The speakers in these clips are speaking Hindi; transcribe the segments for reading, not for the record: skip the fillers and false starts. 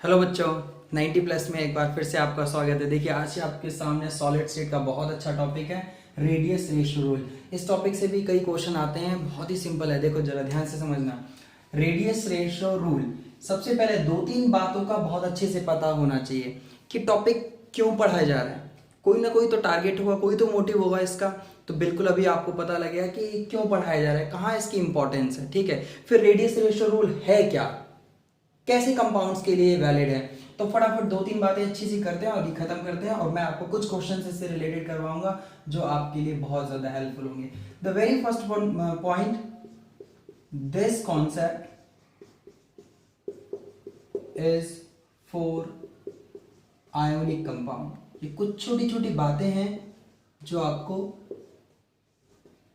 हेलो बच्चों, 90 प्लस में एक बार फिर से आपका स्वागत है। देखिए आज आपके सामने सॉलिड स्टेट का बहुत अच्छा टॉपिक है, रेडियस रेशियो रूल। इस टॉपिक से भी कई क्वेश्चन आते हैं, बहुत ही सिंपल है। देखो जरा ध्यान से समझना। रेडियस रेशियो रूल, सबसे पहले दो तीन बातों का बहुत अच्छे से पता होना चाहिए कि टॉपिक क्यों पढ़ाया जा रहा है। कोई ना कोई तो टारगेट होगा, कोई तो मोटिव होगा इसका। तो बिल्कुल अभी आपको पता लगेगा कि क्यों पढ़ाया जा रहा है, कहाँ इसकी इंपॉर्टेंस है। ठीक है, फिर रेडियस रेशियो रूल है क्या, कैसे कंपाउंड्स के लिए वैलिड है। तो फटाफट दो तीन बातें अच्छी सी करते हैं और ये खत्म करते हैं, और मैं आपको कुछ क्वेश्चन इससे रिलेटेड करवाऊंगा जो आपके लिए बहुत ज्यादा हेल्पफुल होंगे। The very first point, this concept is for ionic compound. ये कुछ छोटी छोटी बातें हैं जो आपको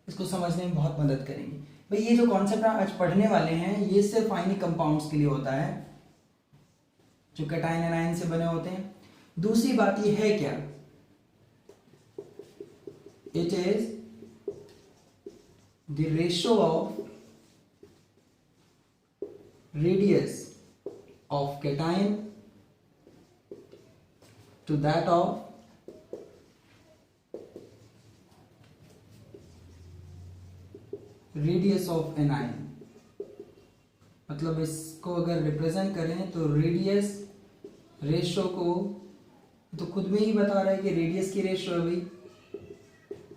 इसको समझने में बहुत मदद करेंगी। भाई ये जो कॉन्सेप्ट आज पढ़ने वाले हैं ये सिर्फ आयनिक कंपाउंड्स के लिए होता है जो कैटायन एनायन से बने होते हैं। दूसरी बात ये है क्या, it is the ratio of radius of cation to that of radius of anion. मतलब इसको अगर रिप्रेजेंट करें तो रेडियस रेशियो को तो खुद में ही बता रहा है कि रेडियस की रेशियो है भाई,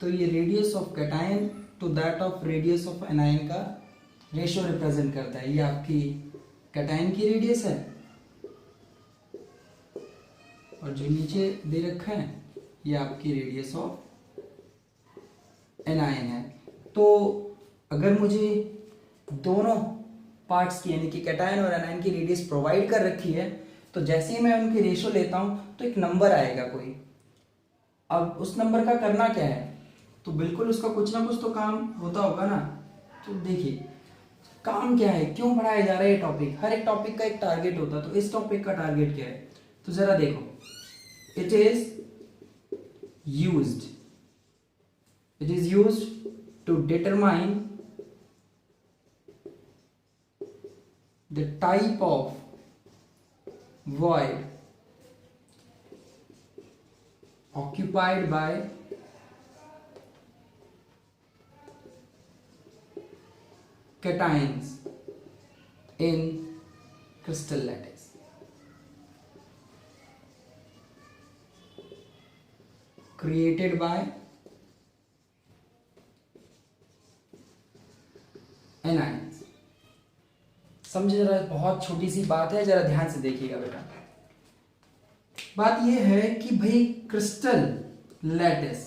तो ये radius of cation to that of radius of anion का रेशियो रिप्रेजेंट करता है। ये आपकी कैटायन की रेडियस है और जो नीचे दे रखा है ये आपकी रेडियस ऑफ एनायन है। तो अगर मुझे दोनों पार्ट्स की यानी कि कैटायन और एनायन की रेडियस प्रोवाइड कर रखी है, तो जैसे ही मैं उनकी रेशियो लेता हूं तो एक नंबर आएगा कोई। अब उस नंबर का करना क्या है, तो बिल्कुल उसका कुछ ना कुछ तो काम होता होगा ना। तो देखिए काम क्या है, क्यों पढ़ाया जा रहा है ये टॉपिक। हर एक टॉपिक का एक टारगेट होता है, तो इस टॉपिक का टारगेट क्या है, तो जरा देखो। It is used to determine the type of void occupied by cations in crystal lattice. Created by anions. समझे जरा, बहुत छोटी सी बात है, जरा ध्यान से देखिएगा बेटा। बात यह है कि भाई क्रिस्टल लैटिस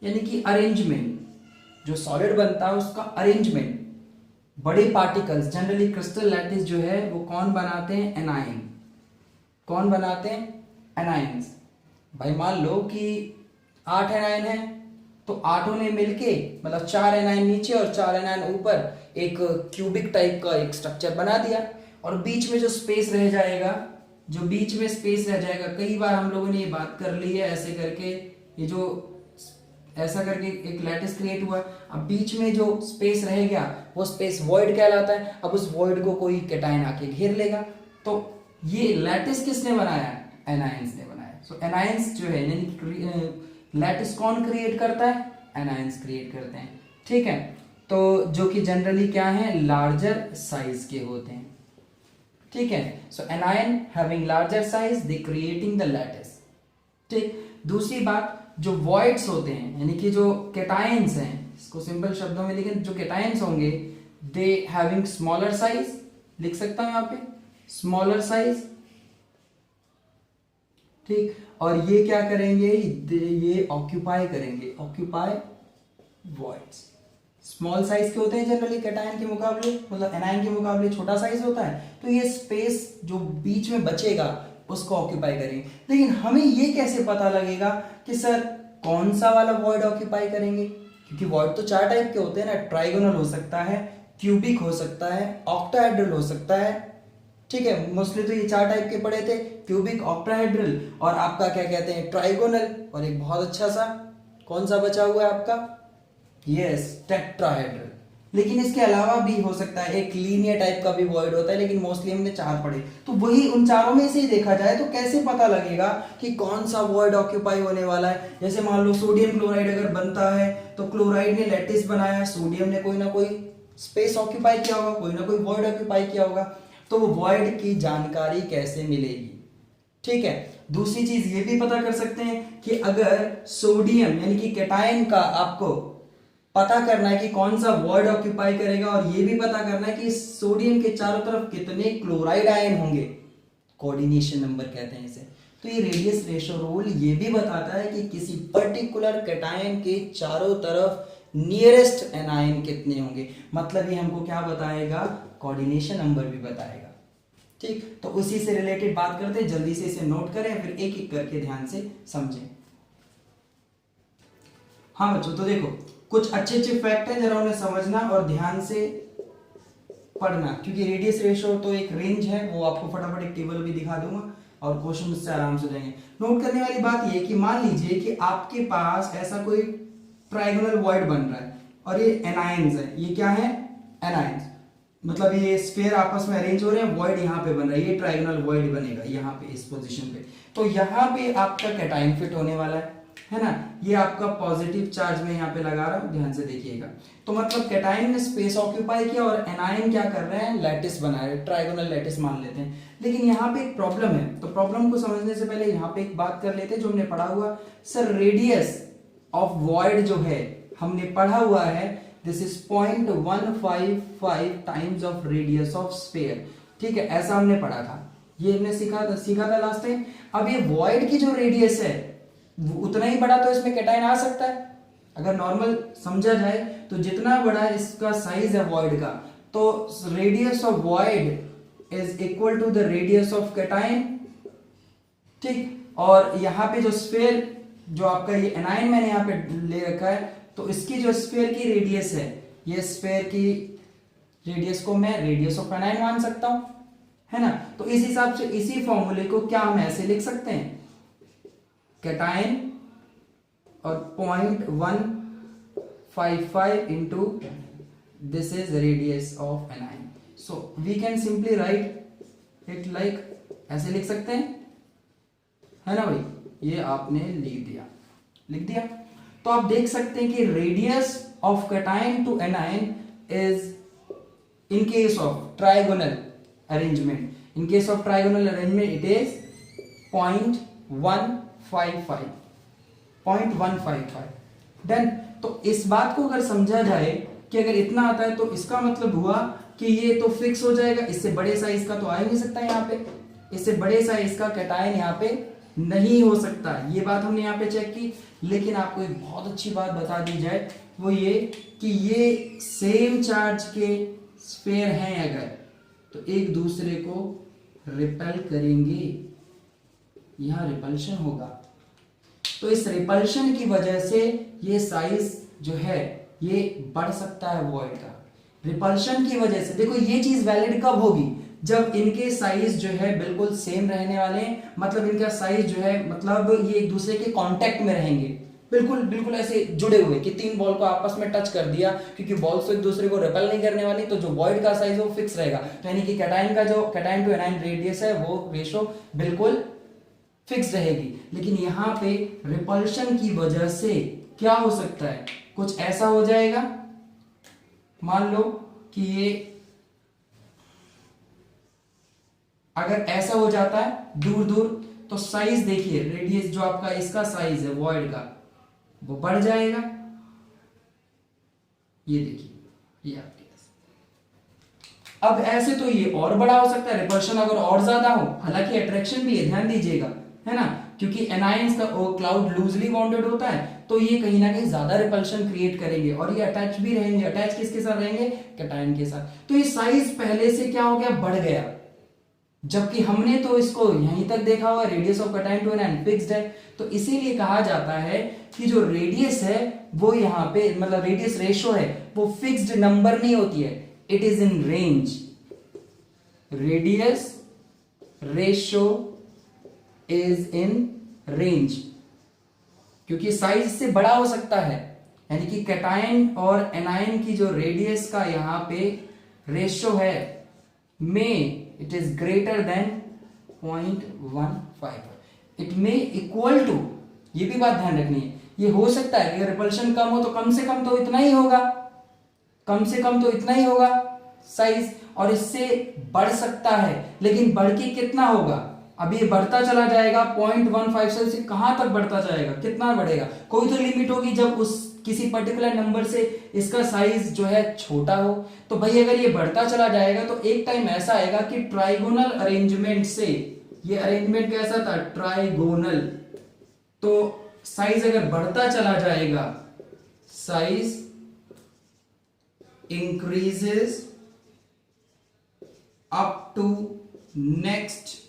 यानी कि अरेंजमेंट, जो सॉलिड बनता है उसका अरेंजमेंट, बड़े पार्टिकल्स जनरली क्रिस्टल लैटिस जो है वो कौन बनाते हैं, एनायन। कौन बनाते हैं, एनायंस। भाई मान लो कि 8 एनायन है, तो आठों ने मिलके मतलब 4 एनायन नीचे और 4 एनायन ऊपर एक क्यूबिक टाइप का एक स्ट्रक्चर बना दिया। और बीच में जो स्पेस रह जाएगा, कई बार हम लोगों ने ये बात कर ली है ऐसे करके, ये जो ऐसा करके एक लैटिस क्रिएट हुआ। अब बीच में जो स्पेस रह गया वो स्पेस वॉइड कहलाता है। अब उस वॉइड को कोई कैटायन आके घेर लेगा। तो ये लैटिस किसने बनाया, एनायंस ने बनाया। सो एनायंस जो है यानी लैटिस कौन क्रिएट करता है, एनायंस क्रिएट करते हैं। ठीक है, तो जो कि जनरली क्या है, लार्जर साइज के होते हैं। ठीक है, so anion having larger size they creating the lattice. ठीक, दूसरी बात, जो वॉइड्स होते हैं यानी कि जो कैटायंस हैं, इसको सिंपल शब्दों में लिखें, जो कैटायंस होंगे दे हैविंग स्मॉलर साइज, लिख सकता हूं यहां पे स्मॉलर साइज। ठीक, और ये क्या करेंगे, ये ऑक्यूपाई करेंगे, ऑक्यूपाई वॉइड्स। स्मॉल साइज के होते हैं जनरली कैटायन के मुकाबले, मतलब एनायन के मुकाबले छोटा साइज होता है। तो ये स्पेस जो बीच में बचेगा उसको ऑक्यूपाई करेंगे। लेकिन हमें ये कैसे पता लगेगा कि सर कौन सा वाला वॉइड ऑक्यूपाई करेंगे, क्योंकि वॉइड तो 4 टाइप के होते हैं ना। ट्राइगोनल हो सकता है, क्यूबिक हो सकता है, ऑक्टाहेड्रल हो सकता है। ठीक है, मोस्टली तो ये 4 टाइप के पढ़े थे, क्यूबिक, ऑक्टाहेड्रल और आपका क्या कहते हैं, ट्राइगोनल। और एक बहुत अच्छा सा कौन सा बचा हुआ है आपका, यस टेट्राहेड्रल। लेकिन इसके अलावा भी हो सकता है एक लीनियर टाइप का भी वॉइड होता है, लेकिन मोस्टली हमने 4 पढ़े। तो वही उन चारों में से ही देखा जाए तो कैसे पता लगेगा कि कौन सा वॉइड ऑक्यूपाई होने वाला है। जैसे मान लो सोडियम क्लोराइड अगर बनता है तो क्लोराइड ने लैटिस बनाया, सोडियम ने कोई ना कोई स्पेस ऑक्यूपाई किया होगा, कोई ना कोई वॉइड ऑक्यूपाई किया होगा। तो वो वॉइड की जानकारी कैसे मिलेगी? ठीक है। दूसरी चीज ये भी पता कर सकते हैं कि अगर सोडियम यानी कि कैटायन का आपको पता करना है कि कौन सा वॉइड ऑक्यूपाई करेगा, और ये भी पता करना है कि सोडियम के चारों तरफ कितने क्लोराइड आयन होंगे, कोऑर्डिनेशन नंबर कहते हैं इसे। तो ये रेडियस रेशो रूल ये भी बताता है कि किसी पर्टिकुलर कैटायन के चारों तरफ नियरेस्ट एनायन कितने होंगे, मतलब ये हमको क्या बताएगा, कोऑर्डिनेशन नंबर भी बताएगा। ठीक, तो उसी से रिलेटेड बात करते हैं, जल्दी से इसे नोट करें फिर एक एक करके ध्यान से समझें। हाँ बच्चों, तो देखो कुछ अच्छे अच्छे फैक्ट है, जरा उन्हें समझना और ध्यान से पढ़ना, क्योंकि रेडियस रेशो तो एक रेंज है, वो आपको फटाफट एक टेबल भी दिखा दूंगा और क्वेश्चन उससे आराम से जाएंगे। नोट करने वाली बात ये कि मान लीजिए कि आपके पास ऐसा कोई ट्रायंगुलर वॉइड बन रहा है और ये एनायंस है, ये क्या है, एनायंस, मतलब ये स्फीयर आपस में अरेंज हो रहे हैं, वॉइड यहाँ पे बन रहा है, ये ट्रायंगुलर वॉइड बनेगा यहाँ पे इस पोजीशन पे। तो यहाँ पे आपका कैटायन फिट होने वाला है ना, ये आपका पॉजिटिव चार्ज में यहाँ पे लगा रहा हूं, ध्यान से देखिएगा। तो मतलब कैटायन ने स्पेस ऑक्यूपाई किया और एनायन क्या कर रहे हैं, लैटिस बना रहे हैं, ट्रायगोनल लैटिस मान लेते हैं। लेकिन यहाँ पे एक प्रॉब्लम है, तो प्रॉब्लम को समझने से पहले यहाँ पे एक बात कर लेते हैं जो हमने पढ़ा हुआ। सर रेडियस ऑफ वॉइड जो है हमने पढ़ा हुआ है, this is 0.155 times of radius of sphere. ठीक है, ऐसा हमने पढ़ा था, ये हमने सीखा था लास्ट टाइम। अब ये वॉइड की जो रेडियस है उतना ही बड़ा तो इसमें कैटायन आ सकता है। अगर नॉर्मल समझा जाए तो जितना बड़ा इसका साइज है वॉइड का, तो radius of void is equal to the radius of cation. ठीक, और यहाँ पे जो स्फीयर जो आपका ये एनायन मैंने यहाँ पे ले रखा है, तो इसकी जो स्फीयर की रेडियस है, ये स्फीयर की रेडियस को मैं रेडियस ऑफ एनायन मान सकता हूं, है ना। तो इस हिसाब से इसी फॉर्मूले को क्या हम ऐसे लिख सकते हैं, कैटायन और 0.155 into this is radius of anion. So we can simply write it like, ऐसे लिख सकते हैं, है ना भाई, ये आपने लिख दिया। तो आप देख सकते हैं कि radius of cation to anion is in case of trigonal arrangement, in case of trigonal arrangement it is 0.155 done. तो इस बात को अगर समझा जाए कि अगर इतना आता है तो इसका मतलब हुआ कि ये तो फिक्स हो जाएगा, इससे बड़े साइज का तो आ ही नहीं सकता यहाँ पे, इससे बड़े साइज का कैटायन यहाँ पे नहीं हो सकता, ये बात हमने यहाँ पे चेक की। लेकिन आपको एक बहुत अच्छी बात बता दी जाए, वो ये कि ये सेम चार्ज के स्फीयर हैं अगर, तो एक दूसरे को रिपेल करेंगे, यहां रिपल्शन होगा। तो इस रिपल्शन की वजह से ये साइज जो है ये बढ़ सकता है वॉइड का, रिपल्शन की वजह से। देखो ये चीज वैलिड कब होगी, जब इनके साइज जो है बिल्कुल सेम रहने वाले हैं, मतलब इनका साइज जो है, मतलब ये एक दूसरे के कांटेक्ट में रहेंगे, बिल्कुल ऐसे जुड़े हुए कि 3 बॉल को आपस में टच कर दिया, क्योंकि बॉल्स तो एक दूसरे को रिपेल नहीं करने वाली, तो जो वॉइड का साइज है वो फिक्स रहेगा। तो यानी कि कैटायन का जो कैटायन टू एनायन रेडियस है वो रेशो बिल्कुल फिक्स रहेगी। लेकिन यहां पे रिपल्शन की वजह से क्या हो सकता है, कुछ ऐसा हो जाएगा, मान लो कि ये अगर ऐसा हो जाता है दूर दूर, तो साइज देखिए, रेडियस जो आपका इसका साइज है वॉइड का वो बढ़ जाएगा, ये देखिए ये आपके पास। अब ऐसे तो ये और बड़ा हो सकता है, रिपल्शन अगर और ज्यादा हो, हालांकि अट्रैक्शन भी है, ध्यान दीजिएगा, है ना, क्योंकि एनायंस का क्लाउड लूजली बाउंडेड होता है, तो ये कहीं ना कहीं ज्यादा रिपल्शन क्रिएट करेंगे और ये अटैच भी रहेंगे। अटैच किसके साथ रहेंगे, कैटायन के साथ। तो ये साइज पहले से क्या हो गया, बढ़ गया, जबकि हमने तो इसको यहीं तक देखा हुआ, radius of cation to anion fixed है। तो इसीलिए कहा जाता है कि जो रेडियस है वो यहाँ पे, मतलब रेडियस रेशो है वो फिक्स्ड नंबर नहीं होती है, it is in range. Radius ratio is in range, क्योंकि साइज से बड़ा हो सकता है यानी कि कैटायन और एनायन की जो रेडियस का यहाँ पे रेशो है में it is greater than 0.15, it may equal to, ये भी बात ध्यान रखनी है, ये हो सकता है कि रिपल्शन कम हो तो कम से कम तो इतना ही होगा, कम से कम तो इतना ही होगा साइज, और इससे बढ़ सकता है, लेकिन बढ़ के कितना होगा, अब ये बढ़ता चला जाएगा 0.15 से कहां तक बढ़ता जाएगा, कितना बढ़ेगा, कोई तो लिमिट होगी जब उस किसी पर्टिकुलर नंबर से इसका साइज जो है छोटा हो। तो भाई अगर ये बढ़ता चला जाएगा तो एक टाइम ऐसा आएगा कि ट्राइगोनल अरेंजमेंट से, ये अरेंजमेंट कैसा था, ट्राइगोनल, तो साइज अगर बढ़ता चला जाएगा, size increases up to next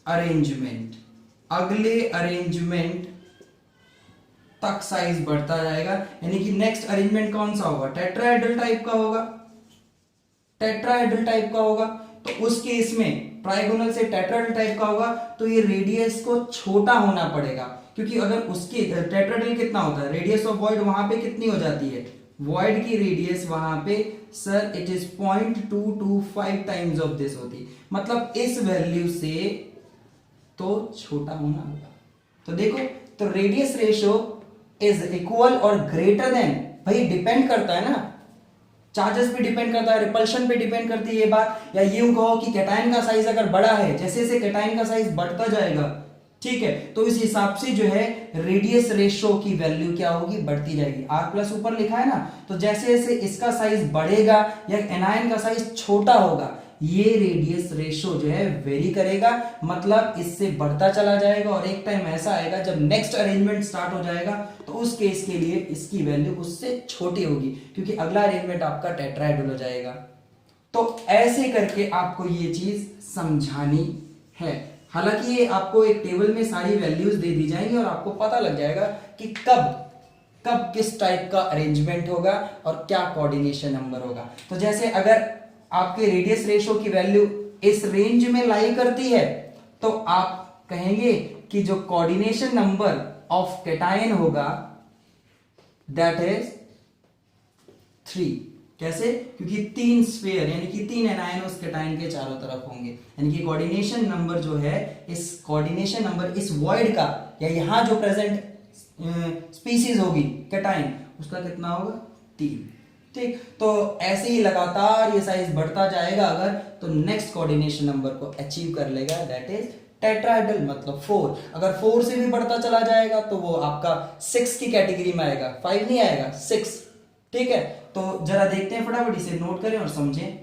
arrangement, अगले अरेंजमेंट तक साइज बढ़ता जाएगा, यानी कि नेक्स्ट अरेंजमेंट कौन सा होगा, टेट्राहेड्रल टाइप का होगा, टेट्राहेड्रल टाइप का होगा। तो उस केस में ट्राइगोनल से टेट्राहेड्रल टाइप का होगा तो ये रेडियस को छोटा होना पड़ेगा, क्योंकि अगर उसकी टेट्राहेड्रल कितना होता है, रेडियस ऑफ वॉइड वहां पे कितनी हो जाती है, वॉइड की रेडियस वहां पे sir it is 0.225 times of this होती, मतलब इस वैल्यू से तो छोटा होना होगा। तो देखो, तो रेडियस रेशो इज इक्वल और ग्रेटर देन, भाई डिपेंड करता है ना, चार्जेस पे डिपेंड करता है, रिपल्शन पे डिपेंड करती है ये बात, या यूं कहो कि कैटायन का साइज अगर बड़ा है, जैसे जैसे कैटायन का साइज बढ़ता जाएगा, ठीक है, तो इस हिसाब से जो है रेडियस रेशो की वैल्यू क्या होगी, बढ़ती जाएगी। R प्लस ऊपर लिखा है ना, तो जैसे जैसे इसका साइज बढ़ेगा या एनायन का साइज छोटा होगा, ये रेडियस रेशो जो है वेरी करेगा, मतलब इससे बढ़ता चला जाएगा, और एक टाइम ऐसा आएगा जब नेक्स्ट अरेंजमेंट स्टार्ट हो जाएगा तो उस केस के लिए इसकी वैल्यू उससे छोटी होगी, क्योंकि अगला अरेंजमेंट आपका टेट्राहेड्रल हो जाएगा। तो ऐसे करके आपको ये चीज समझानी है। हालांकि ये आपको एक टेबल में सारी वैल्यूज दे दी जाएंगी और आपको पता लग जाएगा कि कब कब किस टाइप का अरेंजमेंट होगा और क्या कोऑर्डिनेशन नंबर होगा। तो जैसे अगर आपके रेडियस रेशो की वैल्यू इस रेंज में लाई करती है तो आप कहेंगे कि जो कोऑर्डिनेशन नंबर ऑफ कैटायन होगा दैट इज 3। कैसे? क्योंकि 3 स्फीयर यानी कि 3 एनायन उस कैटायन के चारों तरफ होंगे, यानी कि कोऑर्डिनेशन नंबर जो है, इस कोऑर्डिनेशन नंबर इस वॉइड का या यहां जो प्रेजेंट स्पीसीज होगी कैटायन, उसका कितना होगा? 3। ठीक, तो ऐसे ही लगातार ये साइज बढ़ता जाएगा अगर, तो नेक्स्ट कोऑर्डिनेशन नंबर को अचीव कर लेगा, दैट इज टेट्राहेड्रल, मतलब 4। अगर 4 से भी बढ़ता चला जाएगा तो वो आपका 6 की कैटेगरी में आएगा, 5 नहीं आएगा, 6। ठीक है, तो जरा देखते हैं, फटाफट इसे नोट करें और समझें।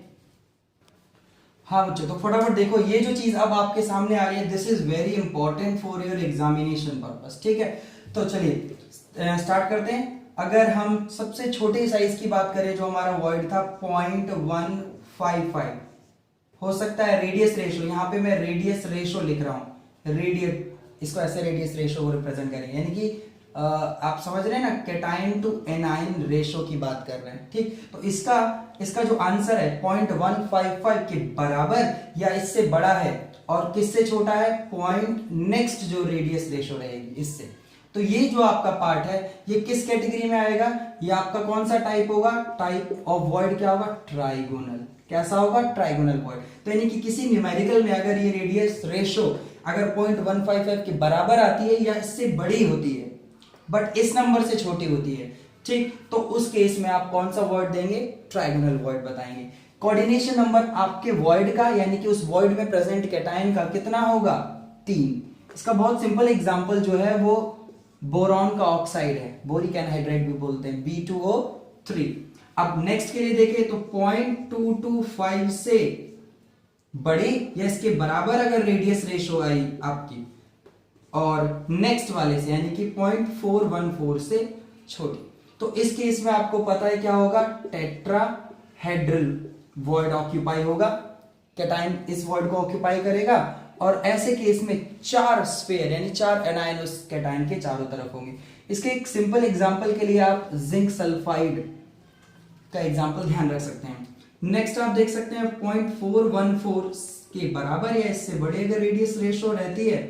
हाँ बच्चों, तो फटाफट देखो, ये जो चीज अब आपके सामने आ रही है, this is very important for your examination purpose. ठीक है, तो चलिए स्टार्ट करते हैं। अगर हम सबसे छोटे साइज की बात करें, जो हमारा वॉइड था 0.155, हो सकता है रेडियस रेशो, यहां पे मैं रेडियस रेशो लिख रहा हूं, रेडियस, इसको ऐसे रेडियस रेशो को रिप्रेजेंट करेंगे, यानी कि आप समझ रहे हैं ना, कैटायन टू एनायन रेशो की बात कर रहे हैं। ठीक, तो इसका जो आंसर है 0.155 के बराबर या इससे बड़ा है, और किससे छोटा है? पॉइंट नेक्स्ट जो रेडियस रेशो रहेगी इससे। तो ये जो आपका पार्ट है ये किस कैटेगरी में आएगा? ये आपका कौन सा टाइप होगा? टाइप ऑफ वॉइड क्या होगा? ट्राइगोनल। कैसा होगा? Trigonal void. तो यानी कि किसी न्यूमेरिकल में अगर ये रेडियस रेशो अगर 0.155 के बराबर आती है या इससे बड़ी होती है, बट इस नंबर से छोटी होती है, ठीक, तो उस केस में आप कौन सा वॉइड देंगे? ट्राइगोनल वॉइड बताएंगे। कोऑर्डिनेशन नंबर आपके वॉइड का, यानी कि उस वॉइड में प्रेजेंट कैटायन का कितना होगा? 3। इसका बहुत सिंपल एग्जांपल जो है वो बोरॉन का ऑक्साइड है, बोरिक एनहाइड्राइड भी बोलते हैं, B2O3। अब नेक्स्ट के लिए देखें तो 0.225 से बड़ी या इसके बराबर अगर रेडियस रेशो आई आपकी, और नेक्स्ट वाले से यानी कि 0.414 से छोटी, तो इस केस में आपको पता है क्या होगा? टेट्राहेड्रल वॉइड ऑक्यूपाई होगा, कैटायन इस वॉइड को ऑक्यूपाई करेगा, और ऐसे केस में 4 स्फीयर यानी 4 एनायन उस कैटायन के चारों तरफ होंगे। इसके एक सिंपल एग्जांपल के लिए आप जिंक सल्फाइड का एग्जांपल ध्यान रख सकते हैं। नेक्स्ट आप देख सकते हैं 0.414 के बराबर या इससे बड़े अगर रेडियस रेशो रहती है,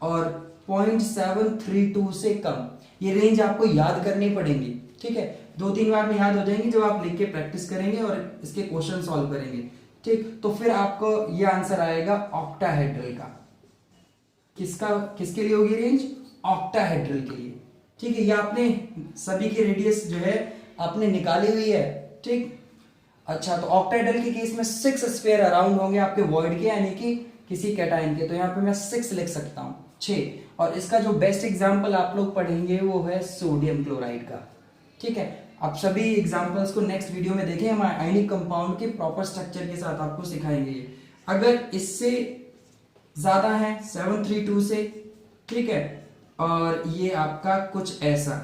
और 0.732 से कम, ये रेंज आपको याद करनी पड़ेगी। ठीक है, 2-3 बार में याद हो जाएंगे जब आप लिख के प्रैक्टिस करेंगे और इसके क्वेश्चन सॉल्व करेंगे। ठीक, तो फिर आपको ये आंसर आएगा ऑक्टाहेड्रल का। किसके लिए होगी रेंज? ऑक्टाहेड्रल के लिए। ठीक है, ये आपने सभी की रेडियस जो है आपने निकाली हुई है। ठीक, अच्छा, तो ऑक्टाहेड्रल के केस में 6 स्फीयर अराउंड होंगे आपके वॉइड के, यानी कि किसी कैटायन के, तो यहाँ पे मैं 6 लिख सकता हूँ, 6। और इसका जो बेस्ट एग्जाम्पल आप लोग पढ़ेंगे वो है सोडियम क्लोराइड का। ठीक है, आप सभी एग्जाम्पल्स को नेक्स्ट वीडियो में देखें, हम आयनिक कंपाउंड के प्रॉपर स्ट्रक्चर के साथ आपको सिखाएंगे। अगर इससे ज्यादा है 732 से, ठीक है, और ये आपका कुछ ऐसा,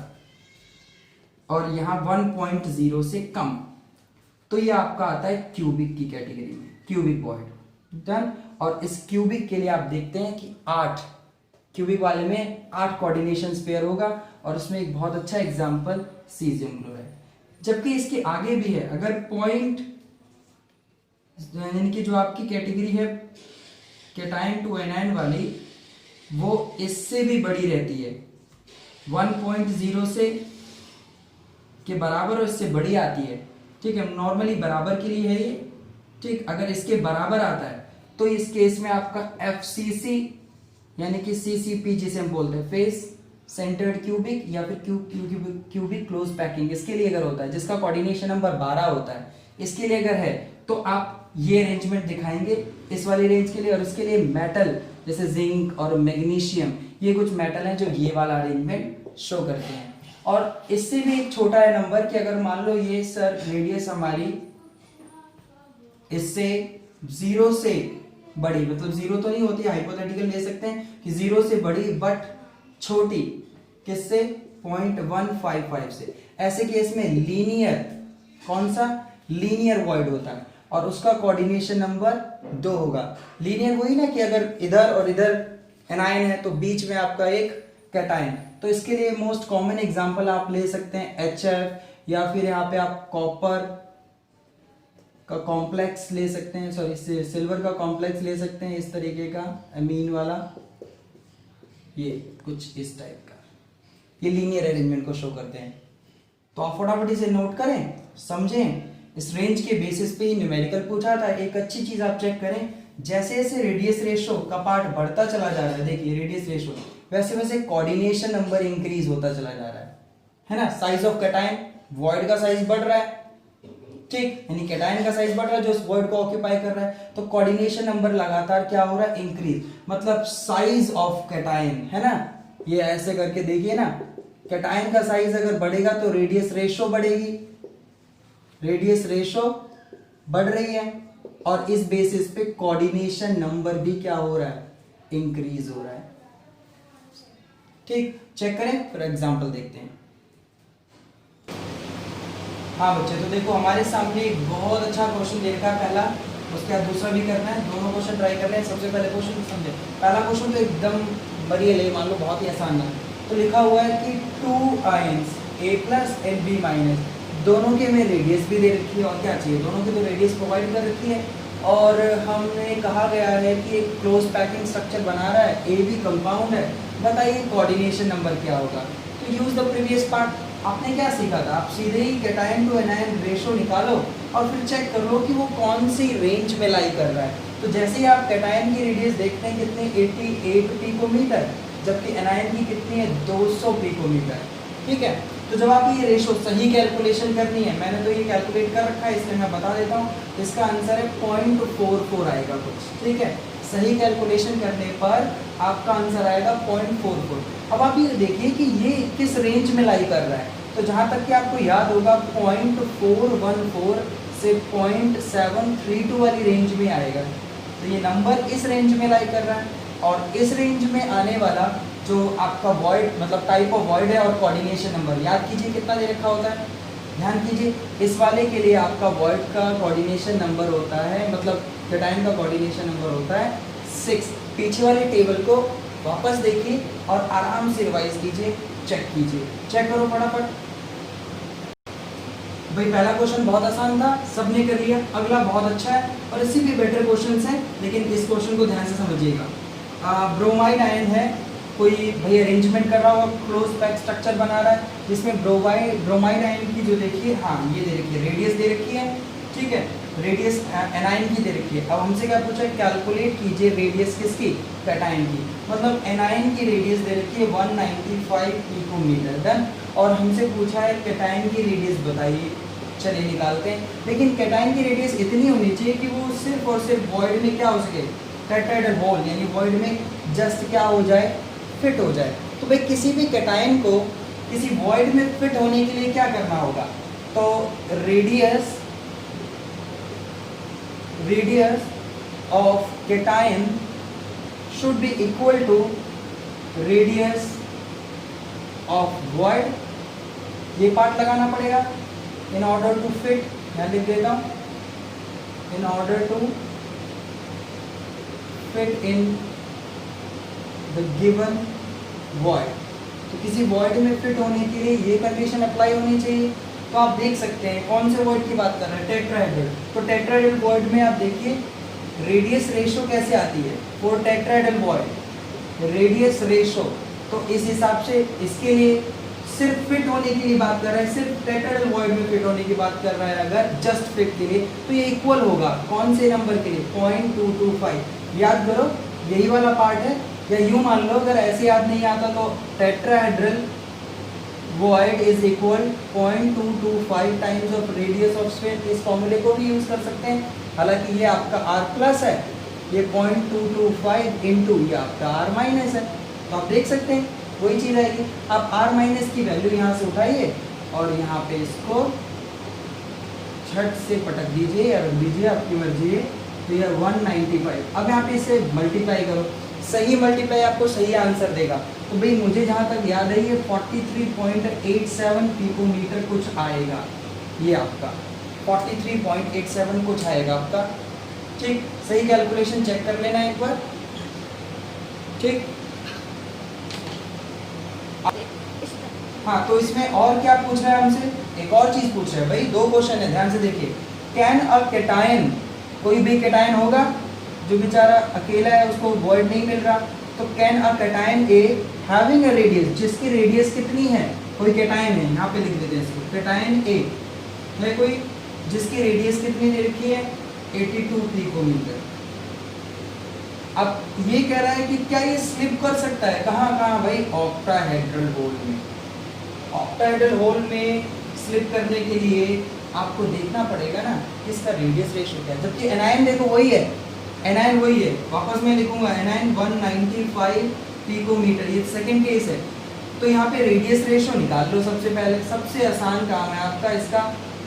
और यहाँ 1.0 से कम, तो ये आपका आता है क्यूबिक की कैटेगरी में, क्यूबिक वॉइड। डन। और इस क्यूबिक के लिए आप देखते हैं कि 8 क्यूबिक वाले में 8 कोऑर्डिनेशन पेयर होगा, और उसमें एक बहुत अच्छा एग्जांपल सीजियम क्लोराइड। जबकि इसके आगे भी है, अगर पॉइंट यानी कि जो आपकी कैटेगरी है कैटायन टू एनायन वाली, वो इससे भी बड़ी रहती है, 1.0 से के बराबर और इससे बड़ी आती है। ठीक है, नॉर्मली बराबर के लिए है ये। ठीक, अगर इसके बराबर आता है तो इस केस में आपका FCC यानी कि CCP जिसे हम बोलते हैं, फेस सेंटर्ड क्यूबिक या फिर क्यूबिक क्लोज पैकिंग, इसके लिए अगर होता है, जिसका कोऑर्डिनेशन नंबर 12 होता है, इसके लिए अगर है तो आप ये अरेंजमेंट दिखाएंगे इस वाली रेंज के लिए। और इसके लिए मेटल जैसे जिंक और मैग्नीशियम, ये कुछ मेटल हैं जो ये वाला अरेंजमेंट शो करते हैं। और इससे भी एक छोटा है नंबर कि अगर मान लो ये सर रेडियस हमारी इससे 0 से बड़ी, मतलब 0 तो नहीं होती, हाइपोथेटिकल ले सकते हैं कि 0 से बड़ी बट छोटी, किससे? 0.155 से। ऐसे केस में लीनियर, कौन सा? लीनियर वॉइड होता है, और उसका कोऑर्डिनेशन नंबर 2 होगा। लीनियर वही ना कि अगर इधर और इधर एनायन है तो बीच में आपका एक कैटायन, तो इसके लिए मोस्ट कॉमन एग्जांपल आप ले सकते हैं HF, या फिर यहाँ पे आप कॉपर का कॉम्प्लेक्स ले सकते हैं, सॉरी सिल्वर का कॉम्प्लेक्स ले सकते हैं, इस तरीके का अमीन वाला, ये कुछ इस टाइप का, ये लीनियर अरेंजमेंट को शो करते हैं। तो आप फटाफट इसे नोट करें, समझें। इस रेंज के बेसिस पे ही न्यूमेरिकल पूछा था। एक अच्छी चीज आप चेक करें, जैसे जैसे रेडियस रेशो का पार्ट बढ़ता चला जा रहा है, देखिए रेडियस रेशो, वैसे वैसे कोऑर्डिनेशन नंबर इंक्रीज होता चला जा रहा है ना। साइज ऑफ कैटायन, वॉइड का साइज बढ़ रहा है, ठीक, यानी कैटायन का साइज बढ़ रहा है जो उस वॉइड को ऑक्यूपाई कर रहा है, तो कोऑर्डिनेशन नंबर लगातार क्या हो रहा है? इंक्रीज। मतलब साइज ऑफ कैटायन, है ना, ये ऐसे करके देखिए ना, कैटायन का साइज अगर बढ़ेगा तो रेडियस रेशो बढ़ेगी, रेडियस रेशो बढ़ रही है, और इस बेसिस पे कोऑर्डिनेशन नंबर भी क्या हो रहा है? इंक्रीज हो रहा है। ठीक, चेक करें, फिर एग्जांपल देखते हैं। हाँ बच्चे, तो देखो हमारे सामने एक बहुत अच्छा क्वेश्चन दे रखा है पहला, उसके बाद दूसरा भी करना है, दोनों क्वेश्चन ट्राई कर रहे हैं। सबसे पहले क्वेश्चन समझे, पहला क्वेश्चन तो एकदम बढ़िया ले, मान लो बहुत ही आसान है। तो लिखा हुआ है कि 2 आयंस A+ and B-, दोनों के में रेडियस भी दे रखी है, और क्या चाहिए, दोनों की तो रेडियस प्रोवाइड कर रखी है, और हमने कहा गया है कि एक क्लोज पैकिंग स्ट्रक्चर बना रहा है, AB कंपाउंड है। बताइए कोऑर्डिनेशन नंबर क्या होगा। तो यूज द प्रीवियस पार्ट। आपने क्या सीखा था? आप सीधे ही कैटायन टू एनायन रेशो निकालो और फिर चेक कर लो कि वो कौन सी रेंज में लाई कर रहा है। तो जैसे ही आप कैटायन की रेडियस देखते हैं कितने, 88 पिकोमीटर, जबकि एनायन की कितनी है? 200 पिकोमीटर। ठीक है, तो जब आप ये रेशो सही कैलकुलेशन करनी है, मैंने तो ये कैलकुलेट कर रखा है, इसलिए मैं बता देता हूँ। इसका आंसर है 0.44 आएगा कुछ। ठीक है, सही कैलकुलेशन करने पर आपका आंसर आएगा 0.44। अब आप ये देखिए कि ये किस रेंज में लाई कर रहा है। तो जहाँ तक कि आपको याद होगा 0.414 से 0.732 वाली रेंज में आएगा। तो ये नंबर इस रेंज में लाई कर रहा है, और इस रेंज में आने वाला जो आपका वॉइड, मतलब टाइप ऑफ वॉइड है, और कोऑर्डिनेशन नंबर याद कीजिए कितना दे रखा होता है, ध्यान कीजिए। इस वाले के लिए आपका वॉइड का कोऑर्डिनेशन नंबर होता है, मतलब कैटायन का कोऑर्डिनेशन नंबर होता है 6। पीछे वाले टेबल को वापस देखिए और आराम से रिवाइज कीजिए, चेक कीजिए, चेक करो फटाफट। भाई पहला क्वेश्चन बहुत आसान था, सबने कर लिया। अगला बहुत अच्छा है, और इससे भी बेटर क्वेश्चंस हैं, लेकिन इस क्वेश्चन को ध्यान से समझिएगा। ब्रोमाइड आयन है, कोई भाई अरेंजमेंट कर रहा होगा, क्लोज पैक स्ट्रक्चर बना रहा है जिसमें ब्रोमाइड आयन की जो देखिए, हाँ ये दे रखी है, रेडियस दे रखी है, ठीक है, रेडियस एनाइन की दे रखी है। अब हमसे क्या पूछा है, कैलकुलेट कीजिए रेडियस किसकी, कैटायन की, मतलब एनाइन की रेडियस दे रखी है 195 पिकोमीटर, डन। और हमसे पूछा है कैटायन की रेडियस बताइए, चलिए निकालते हैं। लेकिन कैटायन की रेडियस इतनी होनी चाहिए कि वो सिर्फ और सिर्फ वॉइड में क्या हो सके, टेट्राहेड्रल होल, यानी वॉइड में जस्ट क्या हो जाए, फिट हो जाए। तो भाई किसी भी कैटायन को किसी वॉइड में फिट होने के लिए क्या करना होगा, तो radius of cation should be equal to radius of void, ये पार्ट लगाना पड़ेगा in order to fit, मैं लिख देता हूँ, in order to fit in the given void। तो किसी void में fit होने के लिए ये कंडीशन अप्लाई होनी चाहिए। तो आप देख सकते हैं कौन से void की बात कर रहे हैं, टेट्राहेड्रल। तो टेट्राहेड्रल void में आप देखिए रेडियस रेशो कैसे आती है for tetrahedral void, radius ratio. तो इस हिसाब से इसके लिए सिर्फ फिट होने के लिए बात कर रहा है, सिर्फ टेट्राहेड्रल वॉइड में फिट होने की बात कर रहा है अगर जस्ट फिट के लिए, तो ये इक्वल होगा कौन से नंबर के लिए, 0.225। याद करो यही वाला पार्ट है, या यूं मान लो अगर ऐसे याद नहीं आता तो tetrahedral void is equal 0.225 times of radius of sphere. इस फॉर्मूले को भी यूज कर सकते हैं, हालांकि ये आपका r प्लस है, ये 0.225 इंटू ये आपका r माइनस है। तो आप देख सकते हैं वही चीज़ आएगी। आप r माइनस की वैल्यू यहाँ से उठाइए और यहाँ पे इसको छठ से पटक दीजिए या रख दीजिए, आपकी मर्जी है। तो यह 195, अब यहाँ पे इसे मल्टीप्लाई करो, सही मल्टीप्लाई आपको सही आंसर देगा। तो भाई मुझे जहाँ तक याद है ये 43.87 पिकोमीटर कुछ आएगा, ये आपका 43.87 कुछ आएगा आपका, ठीक। सही कैलकुलेशन चेक कर लेना एक बार, ठीक। हाँ, तो इसमें और क्या पूछ रहा है हमसे, एक और चीज पूछ रहा है भाई, दो क्वेश्चन है, ध्यान से देखिए। कैन अ कैटायन, कोई भी कैटायन होगा जो बेचारा अकेला है, उसको वॉइड नहीं मिल रहा, तो can a cation A having a radius, जिसकी रेडियस कितनी है, कोई कैटायन है, यहाँ पे लिख देते हैं इसको, कैटायन ए है कोई जिसकी रेडियस कितनी दे रखी है, 82 पिकोमीटर। अब ये कह रहा है कि क्या ये स्लिप कर सकता है, कहाँ कहाँ भाई, ऑक्टाहेड्रल होल में। ऑक्टाहेड्रल होल में स्लिप करने के लिए आपको देखना पड़ेगा ना इसका रेडियस रेशियो क्या है, जबकि एनायन देखो वही है, एनायन वही है, वापस मैं लिखूंगा एनायन 195 पिकोमीटर, ये सेकंड केस है। तो यहाँ पे रेडियस रेशियो निकाल लो सबसे पहले, सबसे आसान काम है आपका, इसका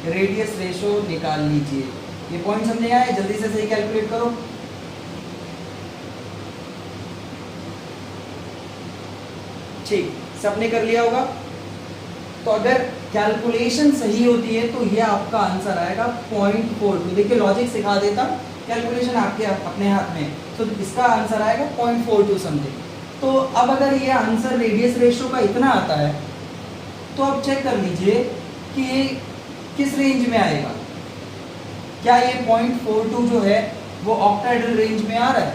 रेडियस रेशियो निकाल लीजिए। ये पॉइंट समझ आए, जल्दी से सही कैलकुलेट करो। ठीक, सबने कर लिया होगा। तो अगर कैलकुलेशन सही होती है तो ये आपका आंसर आएगा 0.42। देखिए लॉजिक सिखा देता, कैलकुलेशन आपके अपने हाथ में, तो इसका आंसर आएगा 0.42 समथिंग। तो अब अगर ये आंसर रेडियस रेशियो का इतना आता है तो आप चेक कर लीजिए कि ये किस रेंज में आएगा, क्या ये 0.42 जो है वो ऑक्टाहेड्रल रेंज में आ रहा है,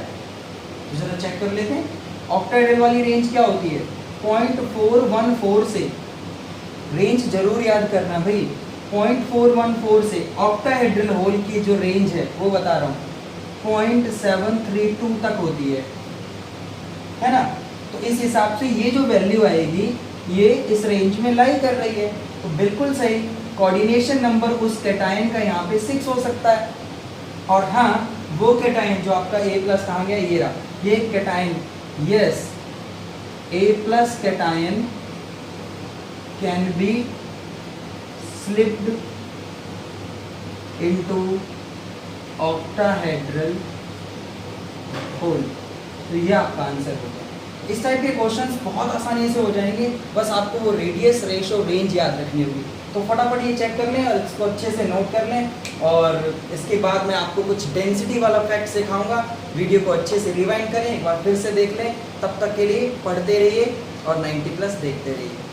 तो जरा चेक कर लेते हैं। ऑक्टाहेड्रल वाली रेंज क्या होती है, 0.414 से, रेंज जरूर याद करना भाई, 0.414 से ऑक्टाहेड्रल होल की जो रेंज है वो बता रहा हूँ 0.732 तक होती है ना। तो इस हिसाब से ये जो वैल्यू आएगी ये इस रेंज में लाई कर रही है, तो बिल्कुल सही। कोऑर्डिनेशन नंबर उस कैटायन का यहाँ पे 6 हो सकता है। और हाँ, वो कैटायन जो आपका A+ कहाँ गया, ये रहा, ये cation, yes, A+ cation can be slipped into octahedral hole। तो ये आपका आंसर होगा। इस टाइप के क्वेश्चंस बहुत आसानी से हो जाएंगे, बस आपको वो रेडियस रेशो रेंज याद रखनी होगी। तो फटाफट ये चेक कर लें और इसको अच्छे से नोट कर लें, और इसके बाद मैं आपको कुछ डेंसिटी वाला फैक्ट सिखाऊंगा। वीडियो को अच्छे से रिवाइंड करें, एक बार फिर से देख लें। तब तक के लिए पढ़ते रहिए और 90+ देखते रहिए।